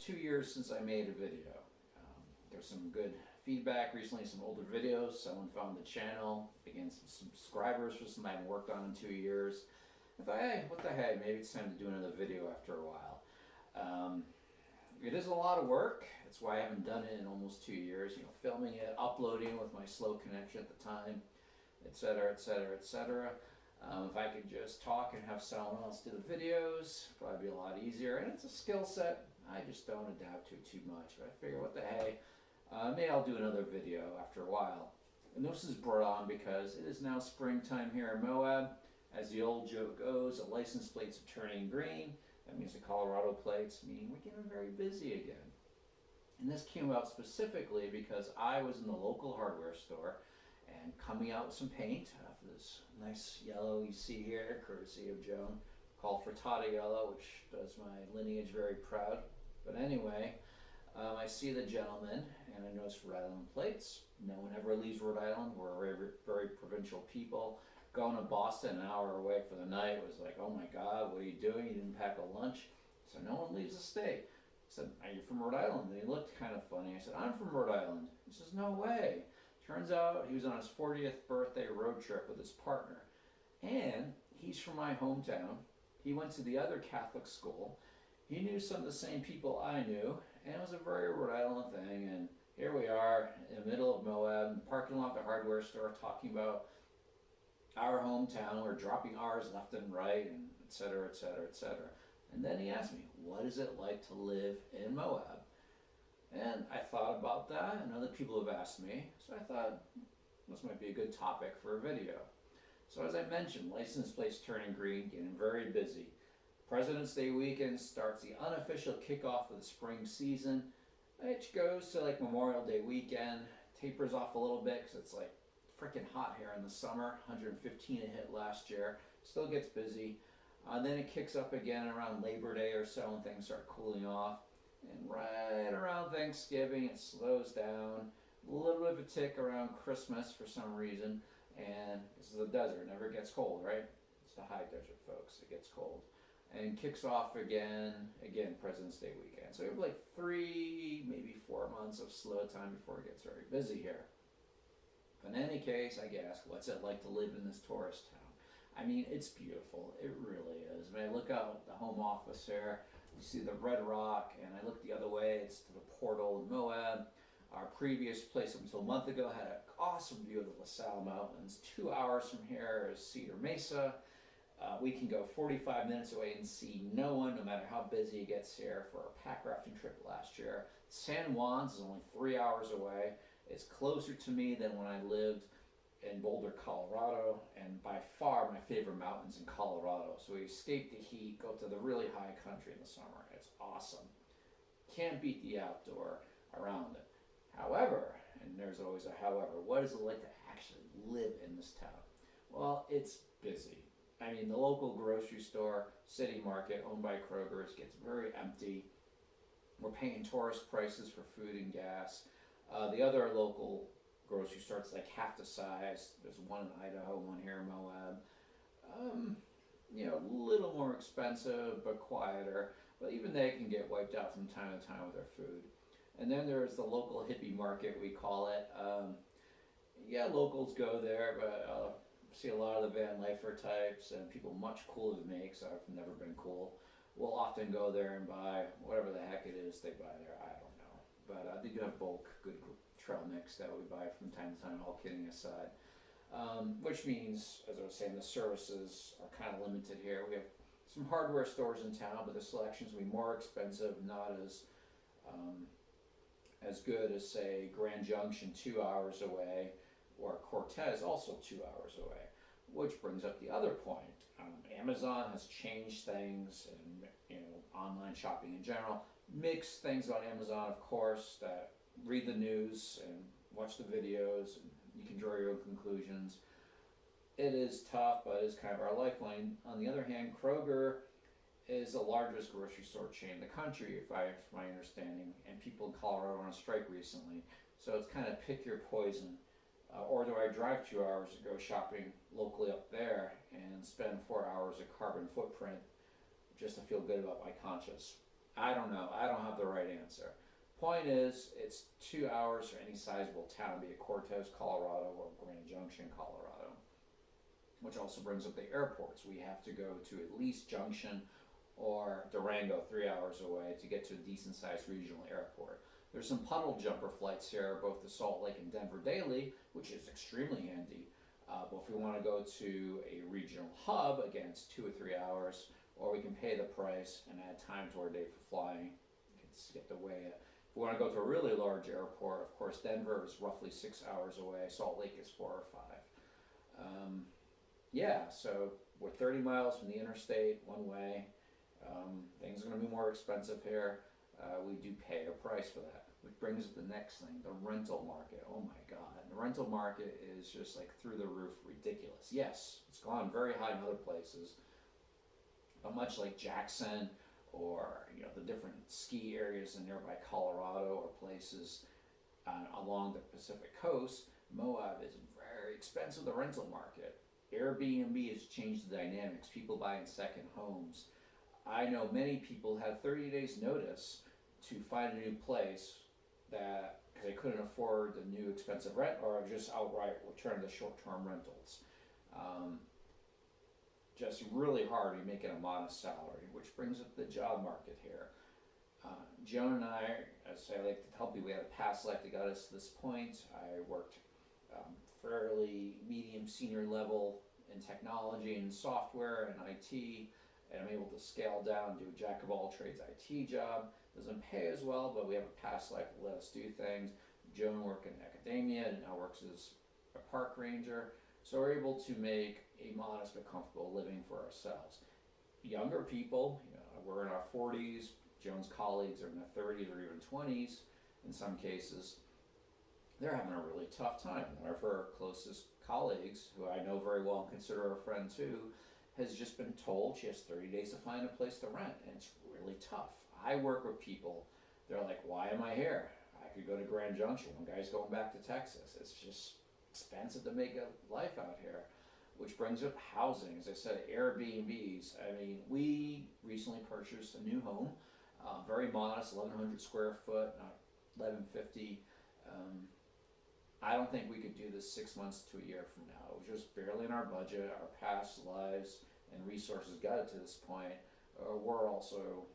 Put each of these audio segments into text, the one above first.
almost 2 years since I made a video. There's some good feedback recently, some older videos. Someone found the channel, began some subscribers for something I haven't worked on in 2 years. I thought, hey, what the heck, maybe it's time to do another video after a while. It is a lot of work. That's why I haven't done it in almost 2 years. Filming it, uploading with my slow connection at the time, etc., etc., etc. If I could just talk and have someone else do the videos, it'd probably be a lot easier. And it's a skill set. I just don't adapt to it too much. But I figure, what the hey, maybe I'll do another video after a while. And this is brought on because it is now springtime here in Moab. As the old joke goes, the license plates are turning green. That means the Colorado plates, meaning we're getting very busy again. And this came about specifically because I was in the local hardware store and coming out with some paint for this nice yellow you see here, courtesy of Joan, called Frittata yellow, which does my lineage very proud. But anyway, I see the gentleman and I notice Rhode Island plates. No one ever leaves Rhode Island. We're very, very provincial people. Going to Boston an hour away for the night was like, oh my God, what are you doing? You didn't pack a lunch. So no one leaves the state. I said, are you from Rhode Island? And he looked kind of funny. I said, I'm from Rhode Island. He says, no way. Turns out he was on his 40th birthday road trip with his partner. And he's from my hometown. He went to the other Catholic school. He knew some of the same people I knew. And it was a very Rhode Island thing. And here we are in the middle of Moab, in the parking lot of the hardware store, talking about our hometown. We're dropping R's left and right, and et cetera, et cetera, et cetera. And then he asked me, what is it like to live in Moab? And I thought about that, and other people have asked me, so I thought this might be a good topic for a video. So as I mentioned, license plates turning green, getting very busy. President's Day weekend starts the unofficial kickoff of the spring season, which goes to like Memorial Day weekend, tapers off a little bit because it's like freaking hot here in the summer. 115 it hit last year, still gets busy. Then it kicks up again around Labor Day or so and things start cooling off. And right around Thanksgiving it slows down. A little bit of a tick around Christmas for some reason. And this is the desert, it never gets cold, right? It's the high desert, folks, it gets cold. And kicks off again President's Day weekend. So we have like 3, maybe 4 months of slow time before it gets very busy here. But in any case, I guess, what's it like to live in this tourist town? I mean, it's beautiful. It really is. When I look out the home office here, you see the Red Rock, and I look the other way, it's to the portal in Moab. Our previous place up until a month ago had an awesome view of the LaSalle Mountains. 2 hours from here is Cedar Mesa. We can go 45 minutes away and see no one, no matter how busy it gets here. For our pack rafting trip last year, San Juan's is only 3 hours away. It's closer to me than when I lived in Boulder, Colorado, and by far my favorite mountains in Colorado. So we escape the heat, go to the really high country in the summer. It's awesome. Can't beat the outdoor around it. However, and there's always a however, what is it like to actually live in this town? Well, it's busy. I mean, the local grocery store, City Market, owned by Kroger's, gets very empty. We're paying tourist prices for food and gas. The other local grocery store, it's like half the size. There's one in Idaho, one here in Moab. A little more expensive, but quieter. But even they can get wiped out from time to time with their food. And then there's the local hippie market, we call it. Locals go there, but see a lot of the van lifer types and people much cooler than me, because I've never been cool. We'll often go there and buy whatever the heck it is they buy there. I don't know. But they do have bulk, good trail mix that we buy from time to time, all kidding aside. Which means, as I was saying, the services are kind of limited here. We have some hardware stores in town, but the selections will be more expensive, not as good as, say, Grand Junction 2 hours away, or Cortez also 2 hours away. Which brings up the other point. Amazon has changed things, and online shopping in general. Mixed things on Amazon, of course, that read the news and watch the videos, and you can draw your own conclusions. It is tough, but it is kind of our lifeline. On the other hand, Kroger is the largest grocery store chain in the country, from my understanding, and people in Colorado are on a strike recently. So it's kind of pick your poison. Or do I drive 2 hours to go shopping locally up there and spend 4 hours of carbon footprint just to feel good about my conscience? I don't know. I don't have the right answer. Point is, it's 2 hours for any sizable town, be it Cortez, Colorado, or Grand Junction, Colorado. Which also brings up the airports. We have to go to at least Junction or Durango, 3 hours away, to get to a decent sized regional airport. There's some puddle jumper flights here, both to Salt Lake and Denver daily, which is extremely handy. But if we want to go to a regional hub, again, it's 2 or 3 hours, or we can pay the price and add time to our day for flying. It's get to weigh it. If we want to go to a really large airport, of course, Denver is roughly 6 hours away. Salt Lake is 4 or 5. Yeah, so we're 30 miles from the interstate, one way. Things are going to be more expensive here. We do pay a price for that. Which brings up the next thing, the rental market. Oh my God. The rental market is just like through the roof ridiculous. Yes, it's gone very high in other places. But much like Jackson or the different ski areas in nearby Colorado or places along the Pacific coast, Moab is very expensive, the rental market. Airbnb has changed the dynamics. People buying second homes. I know many people had 30 days notice to find a new place that because they couldn't afford the new expensive rent or just outright return to short-term rentals. Just really hard. You're making a modest salary, which brings up the job market here. Joan and I, as I like to tell people, we had a past life that got us to this point. I worked fairly medium senior level in technology and software and IT, and I'm able to scale down, do a jack of all trades IT job. Doesn't pay as well, but we have a past life that let us do things. Joan worked in academia and now works as a park ranger. So we're able to make a modest but comfortable living for ourselves. Younger people, we're in our 40s. Joan's colleagues are in their 30s or even 20s in some cases. They're having a really tough time. One of her closest colleagues, who I know very well and consider a friend too, has just been told she has 30 days to find a place to rent, and it's really tough. I work with people, they're like, why am I here? I could go to Grand Junction. One guy's going back to Texas. It's just expensive to make a life out here, which brings up housing. As I said, Airbnbs. I mean, we recently purchased a new home, very modest, 1,100 square foot, not 1,150. I don't think we could do this 6 months to a year from now. It was just barely in our budget. Our past lives and resources got it to this point. We're also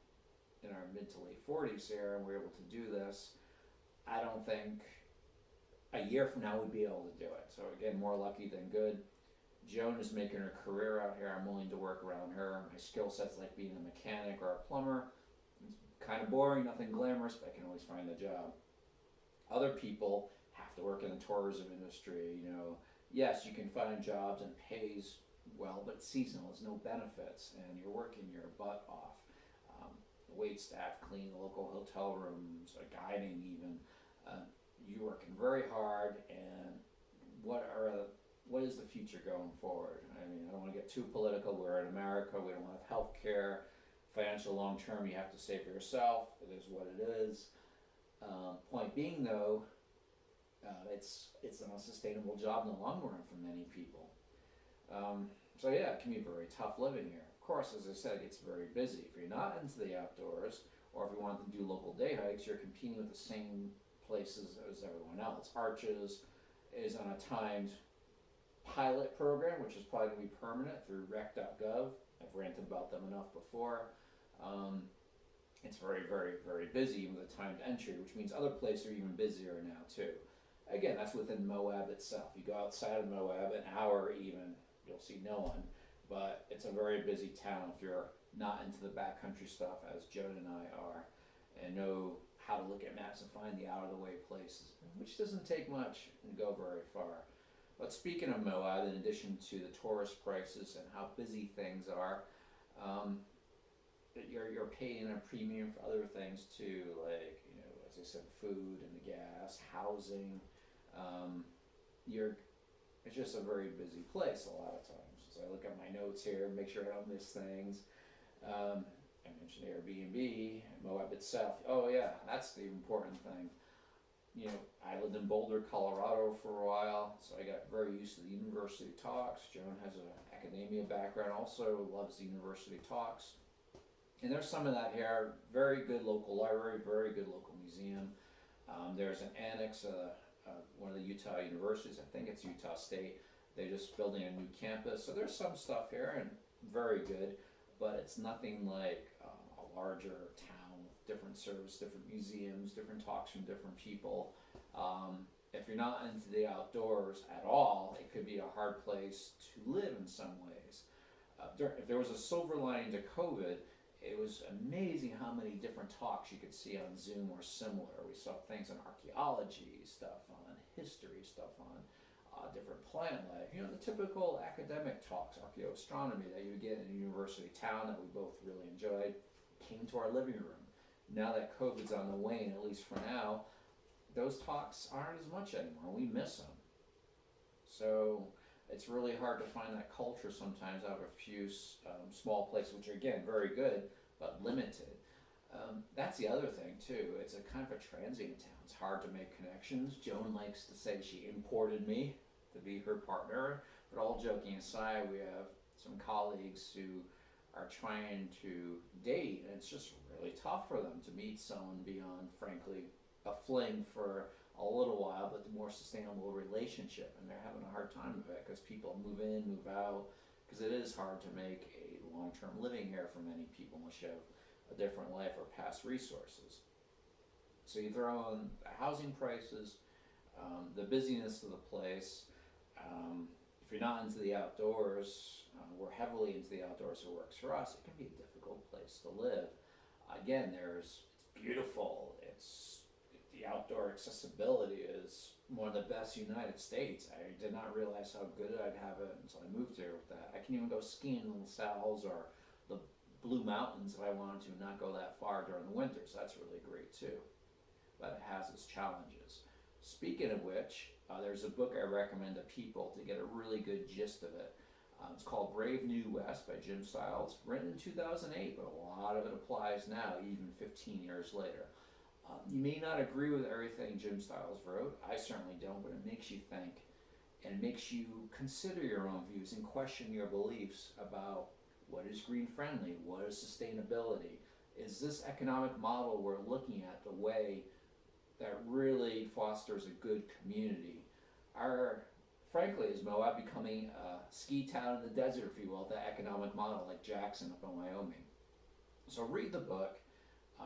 in our mid to late 40s here, and we're able to do this. I don't think a year from now we'd be able to do it. So again, more lucky than good. Joan is making her career out here. I'm willing to work around her. My skill set's like being a mechanic or a plumber. It's kind of boring, nothing glamorous, but I can always find a job. Other people have to work in the tourism industry. Yes, you can find jobs and pays well, but it's seasonal. There's no benefits, and you're working your butt off. Wait staff, cleaning local hotel rooms, guiding even. You're working very hard, and what is the future going forward? I mean, I don't want to get too political. We're in America. We don't have health care. Financial long term, you have to save for yourself. It is what it is. Point being, though, it's an unsustainable job in the long run for many people. So yeah, it can be very tough living here. Of course, as I said, it gets very busy. If you're not into the outdoors, or if you want to do local day hikes, you're competing with the same places as everyone else. Arches is on a timed pilot program, which is probably going to be permanent through rec.gov. I've ranted about them enough before. It's very, very, very busy with a timed entry, which means other places are even busier now too. Again, that's within Moab itself. You go outside of Moab, an hour even, you'll see no one. But it's a very busy town if you're not into the backcountry stuff, as Joan and I are, and know how to look at maps and find the out-of-the-way places, which doesn't take much and go very far. But speaking of Moab, in addition to the tourist prices and how busy things are, you're paying a premium for other things too, like as I said, food and the gas, housing. It's just a very busy place a lot of times. So I look at my notes here, make sure I don't miss things. I mentioned Airbnb, Moab itself. Oh yeah, that's the important thing. I lived in Boulder, Colorado for a while, so I got very used to the university talks. Joan has an academia background, also loves the university talks. And there's some of that here. Very good local library, very good local museum. There's an annex, one of the Utah universities, I think it's Utah State. They're just building a new campus. So there's some stuff here and very good, but it's nothing like a larger town with different service, different museums, different talks from different people. If you're not into the outdoors at all, it could be a hard place to live in some ways. If there was a silver lining to COVID, it was amazing how many different talks you could see on Zoom or similar. We saw things on archaeology, stuff on history, stuff on different plant life. You know, the typical academic talks, archaeoastronomy that you would get in a university town that we both really enjoyed, came to our living room. Now that COVID's on the wane, at least for now, those talks aren't as much anymore. We miss them. So it's really hard to find that culture sometimes out of a few small places, which are again very good, but limited. That's the other thing too. It's a kind of a transient town. It's hard to make connections. Joan likes to say she imported me to be her partner, but all joking aside, we have some colleagues who are trying to date, and it's just really tough for them to meet someone beyond, frankly, a fling for a little while, but the more sustainable relationship, and they're having a hard time with it because people move in, move out, because it is hard to make a long-term living here for many people unless you have a different life or past resources. So you throw in the housing prices, the busyness of the place. If you're not into the outdoors, we're heavily into the outdoors, so it works for us. It can be a difficult place to live. Again, it's beautiful. The outdoor accessibility is one of the best in the United States. I did not realize how good I'd have it until I moved here with that. I can even go skiing in the Sal's or the Blue Mountains if I wanted to, not go that far during the winter, so that's really great too. But it has its challenges. Speaking of which, there's a book I recommend to people to get a really good gist of it. It's called Brave New West by Jim Stiles, written in 2008, but a lot of it applies now, even 15 years later. You may not agree with everything Jim Stiles wrote. I certainly don't, but it makes you think, and it makes you consider your own views and question your beliefs about what is green friendly, what is sustainability. Is this economic model we're looking at the way that really fosters a good community? Frankly, is Moab becoming a ski town in the desert, if you will, that economic model like Jackson up in Wyoming? So read the book.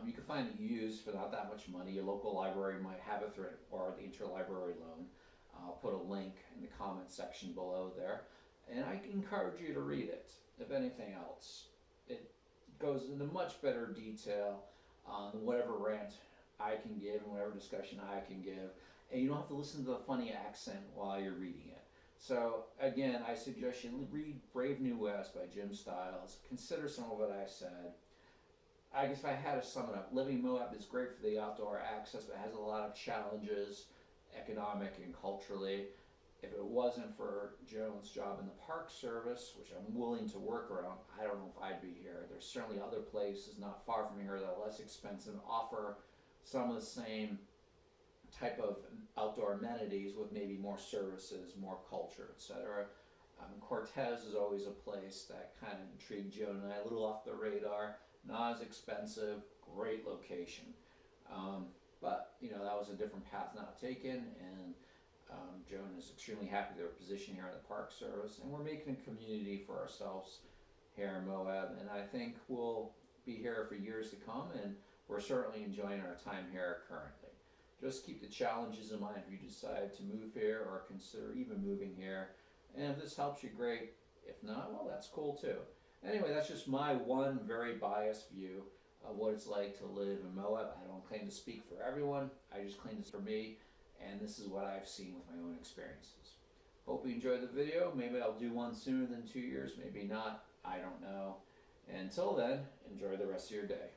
You can find it used for not that much money. Your local library might have it through or the interlibrary loan. I'll put a link in the comment section below there. And I encourage you to read it. If anything else, it goes into much better detail on whatever rant I can give and whatever discussion I can give. And you don't have to listen to the funny accent while you're reading it. So again, I suggest you read Brave New West by Jim Stiles. Consider some of what I said. I guess if I had to sum it up, living Moab is great for the outdoor access, but it has a lot of challenges, economic and culturally. If it wasn't for Joan's job in the Park Service, which I'm willing to work around, I don't know if I'd be here. There's certainly other places not far from here that are less expensive, offer some of the same type of outdoor amenities with maybe more services, more culture, etc. Cortez is always a place that kind of intrigued Joan and I, a little off the radar. Not as expensive, great location. But, that was a different path not taken, and Joan is extremely happy with her position here in the Park Service, and we're making a community for ourselves here in Moab, and I think we'll be here for years to come, and we're certainly enjoying our time here currently. Just keep the challenges in mind if you decide to move here or consider even moving here, and if this helps you, great. If not, well, that's cool too. Anyway, that's just my one very biased view of what it's like to live in Moab. I don't claim to speak for everyone. I just claim this for me, and this is what I've seen with my own experiences. Hope you enjoyed the video. Maybe I'll do one sooner than 2 years, maybe not. I don't know. And until then, enjoy the rest of your day.